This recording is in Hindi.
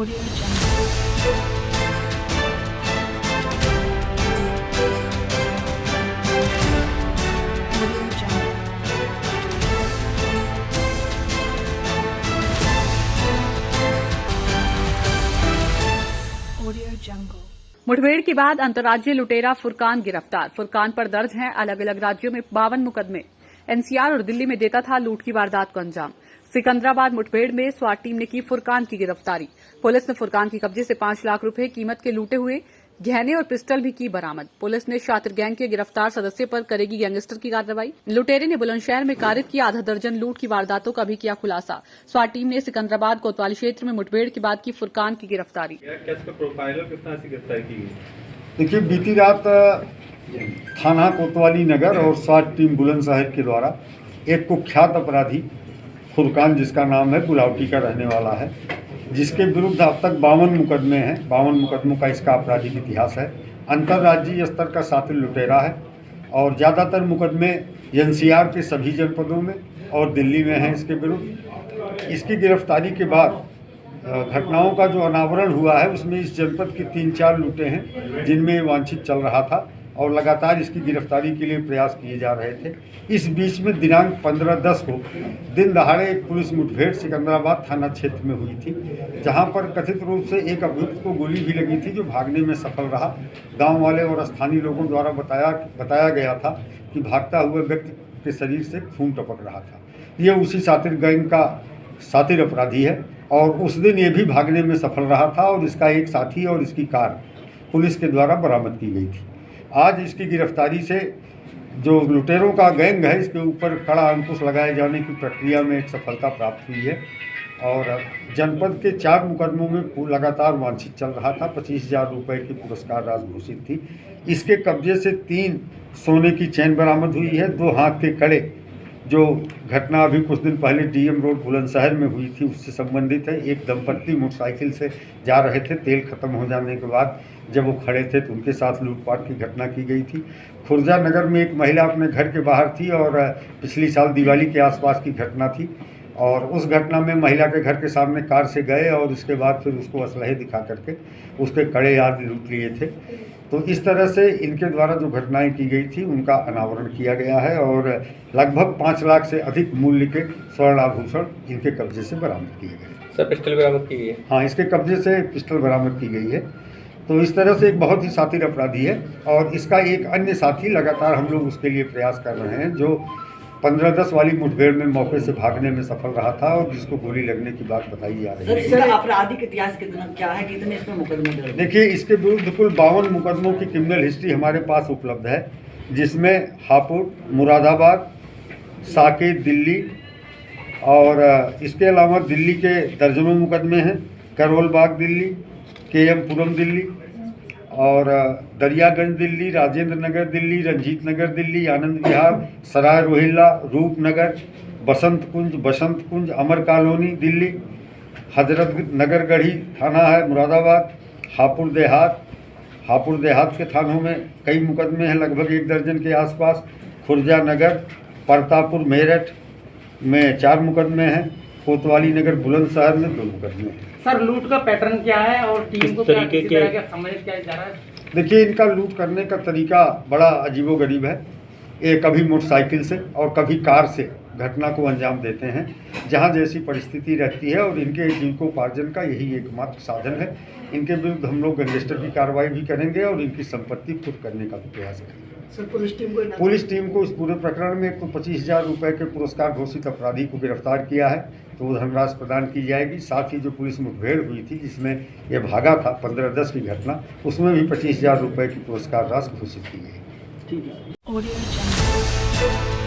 Audio Jungle. Audio Jungle. Audio Jungle. मुठभेड़ के बाद अंतर्राज्यीय लुटेरा फुरकान गिरफ्तार। फुरकान पर दर्ज हैं अलग अलग राज्यों में 52 मुकदमे। एनसीआर और दिल्ली में देता था लूट की वारदात को अंजाम। सिकंदराबाद मुठभेड़ में स्वाट टीम ने की फुरकान की गिरफ्तारी। पुलिस ने फुरकान के कब्जे से 5 लाख रुपए कीमत के लूटे हुए गहने और पिस्टल भी की बरामद। पुलिस ने शातिर गैंग के गिरफ्तार सदस्य पर करेगी गैंगस्टर की कार्रवाई। लुटेरे ने बुलंदशहर में कारित किया आधा दर्जन लूट की वारदातों का भी किया खुलासा। स्वाट टीम ने सिकंदराबाद कोतवाली क्षेत्र में मुठभेड़ के बाद की फुरकान की गिरफ्तारी। देखिए, बीती रात थाना कोतवाली नगर और स्वाट टीम बुलंदशहर के द्वारा एक कुख्यात अपराधी फुरकान, जिसका नाम है, गुलावटी का रहने वाला है, जिसके विरुद्ध अब तक 52 मुकदमे हैं। 52 मुकदमों का इसका आपराधिक इतिहास है। अंतर्राज्यीय स्तर का शातिर लुटेरा है और ज़्यादातर मुकदमे एनसीआर के सभी जनपदों में और दिल्ली में हैं इसके विरुद्ध। इसकी गिरफ्तारी के बाद घटनाओं का जो अनावरण हुआ है उसमें इस जनपद की 3-4 लूटें हैं जिनमें ये वांछित चल रहा था और लगातार इसकी गिरफ्तारी के लिए प्रयास किए जा रहे थे। इस बीच में दिनांक 15/10 को दिन दहाड़े एक पुलिस मुठभेड़ सिकंदराबाद थाना क्षेत्र में हुई थी, जहां पर कथित रूप से एक अभियुक्त को गोली भी लगी थी, जो भागने में सफल रहा। गांव वाले और स्थानीय लोगों द्वारा बताया गया था कि भागता हुआ व्यक्ति के शरीर से खून टपक रहा था। ये उसी शातिर गैंग का शातिर अपराधी है और उस दिन ये भी भागने में सफल रहा था और इसका एक साथी और इसकी कार पुलिस के द्वारा बरामद की गई थी। आज इसकी गिरफ्तारी से जो लुटेरों का गैंग है, इसके ऊपर कड़ा अंकुश लगाए जाने की प्रक्रिया में एक सफलता प्राप्त हुई है और जनपद के 4 मुकदमों में लगातार वांछित चल रहा था। 25,000 रुपये की पुरस्कार राशि घोषित थी। इसके कब्जे से 3 सोने की चैन बरामद हुई है। 2 हाथ के कड़े, जो घटना अभी कुछ दिन पहले डीएम रोड बुलंदशहर में हुई थी उससे संबंधित है। एक दंपत्ति मोटरसाइकिल से जा रहे थे, तेल खत्म हो जाने के बाद जब वो खड़े थे तो उनके साथ लूटपाट की घटना की गई थी। खुर्जा नगर में एक महिला अपने घर के बाहर थी और पिछली साल दिवाली के आसपास की घटना थी और उस घटना में महिला के घर के सामने कार से गए और उसके बाद फिर उसको असलहे दिखा करके उसके कड़े आदि लूट लिए थे। तो इस तरह से इनके द्वारा जो घटनाएं की गई थी उनका अनावरण किया गया है और लगभग 5 लाख से अधिक मूल्य के स्वर्ण आभूषण इनके कब्जे से बरामद किए गए। सर, पिस्टल बरामद की गई है? हाँ, इसके कब्जे से पिस्टल बरामद की गई है। तो इस तरह से एक बहुत ही शातिर अपराधी है और इसका एक अन्य साथी लगातार हम लोग उसके लिए प्रयास कर रहे हैं, जो 15/10 वाली मुठभेड़ में मौके से भागने में सफल रहा था और जिसको गोली लगने की बात बताई जा रही है। सर, आपराधिक इतिहास कितना क्या है, कितने इसमें मुकदमे दर्ज? देखिए, इसके विरुद्ध कुल 52 मुकदमों की क्रिमिनल हिस्ट्री हमारे पास उपलब्ध है, जिसमें हापुड़, मुरादाबाद, साकेत, दिल्ली और इसके अलावा दिल्ली के दर्जनों मुकदमे हैं। करोल बाग दिल्ली, KM पुरम दिल्ली और दरियागंज दिल्ली, राजेंद्र नगर दिल्ली, रंजीत नगर दिल्ली, आनंद विहार, सराय रोहिल्ला, रूपनगर, बसंत कुंज, अमर कॉलोनी दिल्ली, हजरत नगर गढ़ी थाना है मुरादाबाद, हापुड़ देहात के थानों में कई मुकदमे हैं, लगभग 1 दर्जन के आसपास। खुर्जा नगर, परतापुर, मेरठ में 4 मुकदमे हैं। कोतवाली नगर बुलंदशहर में 2 मुकदमे हैं। सर, लूट का पैटर्न क्या है और टीम को किस तरह का समझ क्या जा रहा है? देखिए, इनका लूट करने का तरीका बड़ा अजीबोगरीब है। ये कभी मोटरसाइकिल से और कभी कार से घटना को अंजाम देते हैं, जहां जैसी परिस्थिति रहती है और इनके जीविकोपार्जन का यही एकमात्र साधन है। इनके विरुद्ध हम लोग गैंगस्टर की कार्रवाई भी करेंगे और इनकी संपत्ति खुद करने का भी प्रयास करेंगे। सर, पुलिस टीम को इस पूरे प्रकरण में तो 25,000 रुपये के पुरस्कार घोषित अपराधी को गिरफ्तार किया है, तो वो धनराशि प्रदान की जाएगी। साथ ही जो पुलिस मुठभेड़ हुई थी जिसमें ये भागा था 15/10 की घटना, उसमें भी 25,000 रुपये की पुरस्कार राशि घोषित की गई। ठीक है। Audio Jungle.